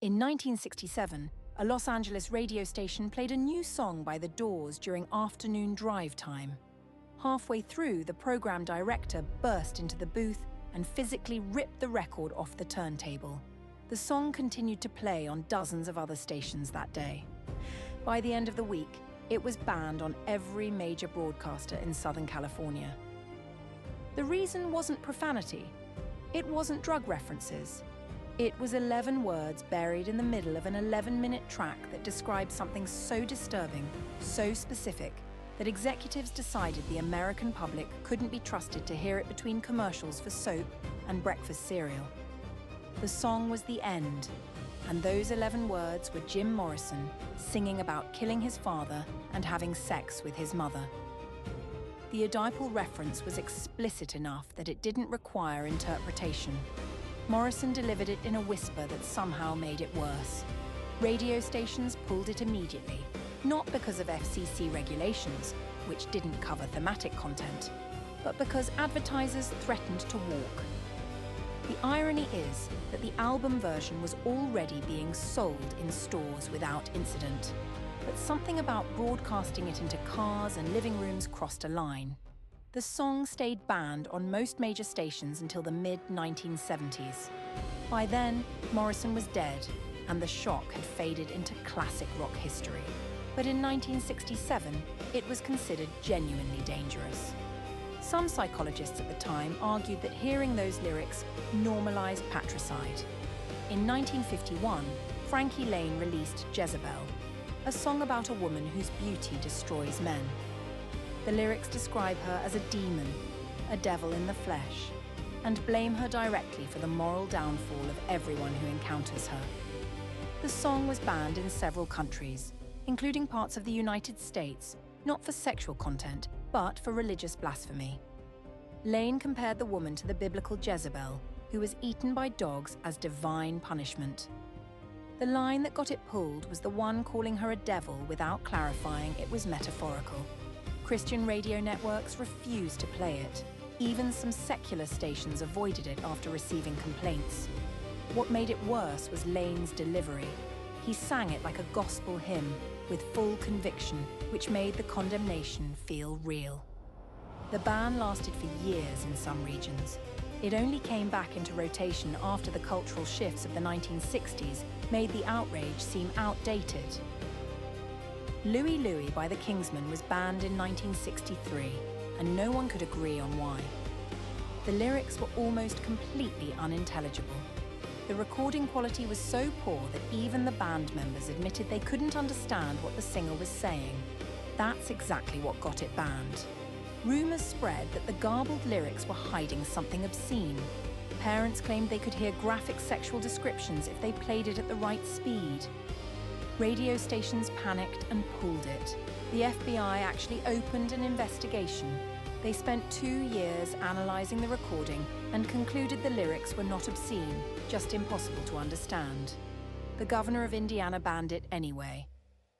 In 1967, a Los Angeles radio station played a new song by The Doors during afternoon drive time. Halfway through, the program director burst into the booth and physically ripped the record off the turntable. The song continued to play on dozens of other stations that day. By the end of the week, it was banned on every major broadcaster in Southern California. The reason wasn't profanity. It wasn't drug references. It was 11 words buried in the middle of an 11-minute track that described something so disturbing, so specific, that executives decided the American public couldn't be trusted to hear it between commercials for soap and breakfast cereal. The song was The End, and those 11 words were Jim Morrison singing about killing his father and having sex with his mother. The Oedipal reference was explicit enough that it didn't require interpretation. Morrison delivered it in a whisper that somehow made it worse. Radio stations pulled it immediately, not because of FCC regulations, which didn't cover thematic content, but because advertisers threatened to walk. The irony is that the album version was already being sold in stores without incident, but something about broadcasting it into cars and living rooms crossed a line. The song stayed banned on most major stations until the mid-1970s. By then, Morrison was dead, and the shock had faded into classic rock history. But in 1967, it was considered genuinely dangerous. Some psychologists at the time argued that hearing those lyrics normalized patricide. In 1951, Frankie Lane released Jezebel, a song about a woman whose beauty destroys men. The lyrics describe her as a demon, a devil in the flesh, and blame her directly for the moral downfall of everyone who encounters her. The song was banned in several countries, including parts of the United States, not for sexual content, but for religious blasphemy. Lane compared the woman to the biblical Jezebel, who was eaten by dogs as divine punishment. The line that got it pulled was the one calling her a devil without clarifying it was metaphorical. Christian radio networks refused to play it. Even some secular stations avoided it after receiving complaints. What made it worse was Lane's delivery. He sang it like a gospel hymn, with full conviction, which made the condemnation feel real. The ban lasted for years in some regions. It only came back into rotation after the cultural shifts of the 1960s made the outrage seem outdated. Louie Louie by the Kingsmen was banned in 1963, and no one could agree on why. The lyrics were almost completely unintelligible. The recording quality was so poor that even the band members admitted they couldn't understand what the singer was saying. That's exactly what got it banned. Rumors spread that the garbled lyrics were hiding something obscene. Parents claimed they could hear graphic sexual descriptions if they played it at the right speed. Radio stations panicked and pulled it. The FBI actually opened an investigation. They spent 2 years analyzing the recording and concluded the lyrics were not obscene, just impossible to understand. The governor of Indiana banned it anyway.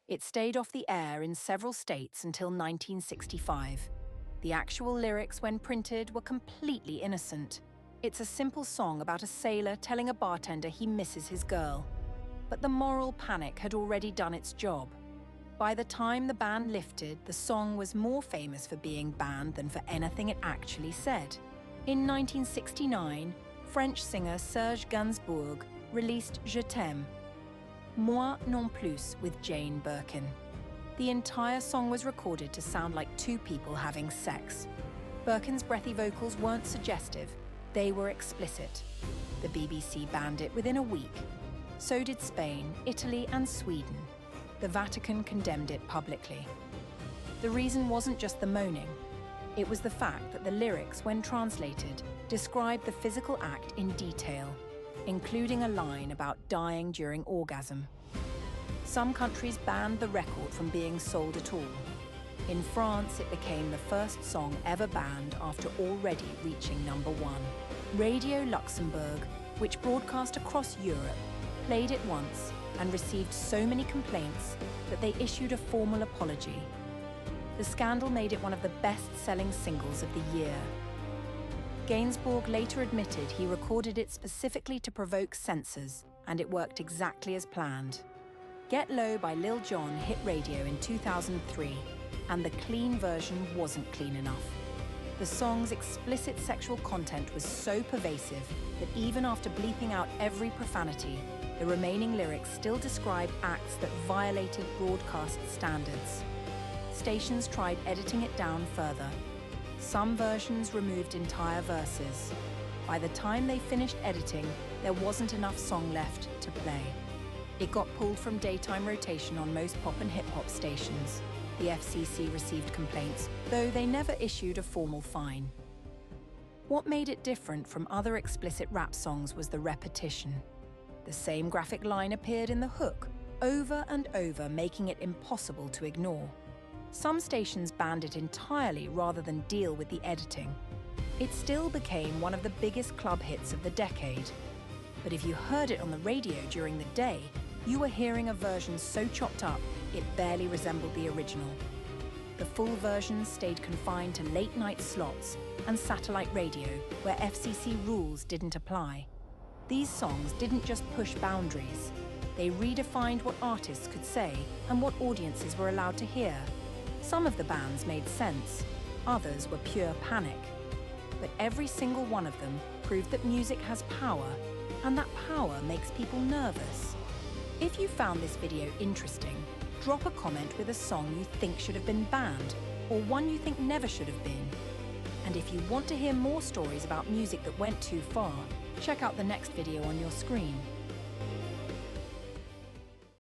It stayed off the air in several states until 1965. The actual lyrics, when printed, were completely innocent. It's a simple song about a sailor telling a bartender he misses his girl. But the moral panic had already done its job. By the time the ban lifted, the song was more famous for being banned than for anything it actually said. In 1969, French singer Serge Gainsbourg released Je t'aime, Moi non plus with Jane Birkin. The entire song was recorded to sound like two people having sex. Birkin's breathy vocals weren't suggestive, they were explicit. The BBC banned it within a week. So did Spain, Italy, and Sweden. The Vatican condemned it publicly. The reason wasn't just the moaning. It was the fact that the lyrics, when translated, described the physical act in detail, including a line about dying during orgasm. Some countries banned the record from being sold at all. In France, it became the first song ever banned after already reaching #1. Radio Luxembourg, which broadcast across Europe, played it once and received so many complaints that they issued a formal apology. The scandal made it one of the best-selling singles of the year. Gainsbourg later admitted he recorded it specifically to provoke censors and it worked exactly as planned. Get Low by Lil Jon hit radio in 2003, and the clean version wasn't clean enough. The song's explicit sexual content was so pervasive that even after bleeping out every profanity, the remaining lyrics still described acts that violated broadcast standards. Stations tried editing it down further. Some versions removed entire verses. By the time they finished editing, there wasn't enough song left to play. It got pulled from daytime rotation on most pop and hip-hop stations. The FCC received complaints, though they never issued a formal fine. What made it different from other explicit rap songs was the repetition. The same graphic line appeared in the hook, over and over, making it impossible to ignore. Some stations banned it entirely rather than deal with the editing. It still became one of the biggest club hits of the decade. But if you heard it on the radio during the day, you were hearing a version so chopped up, it barely resembled the original. The full version stayed confined to late-night slots and satellite radio, where FCC rules didn't apply. These songs didn't just push boundaries. They redefined what artists could say and what audiences were allowed to hear. Some of the bans made sense, others were pure panic. But every single one of them proved that music has power, and that power makes people nervous. If you found this video interesting, drop a comment with a song you think should have been banned, or one you think never should have been. And if you want to hear more stories about music that went too far, check out the next video on your screen.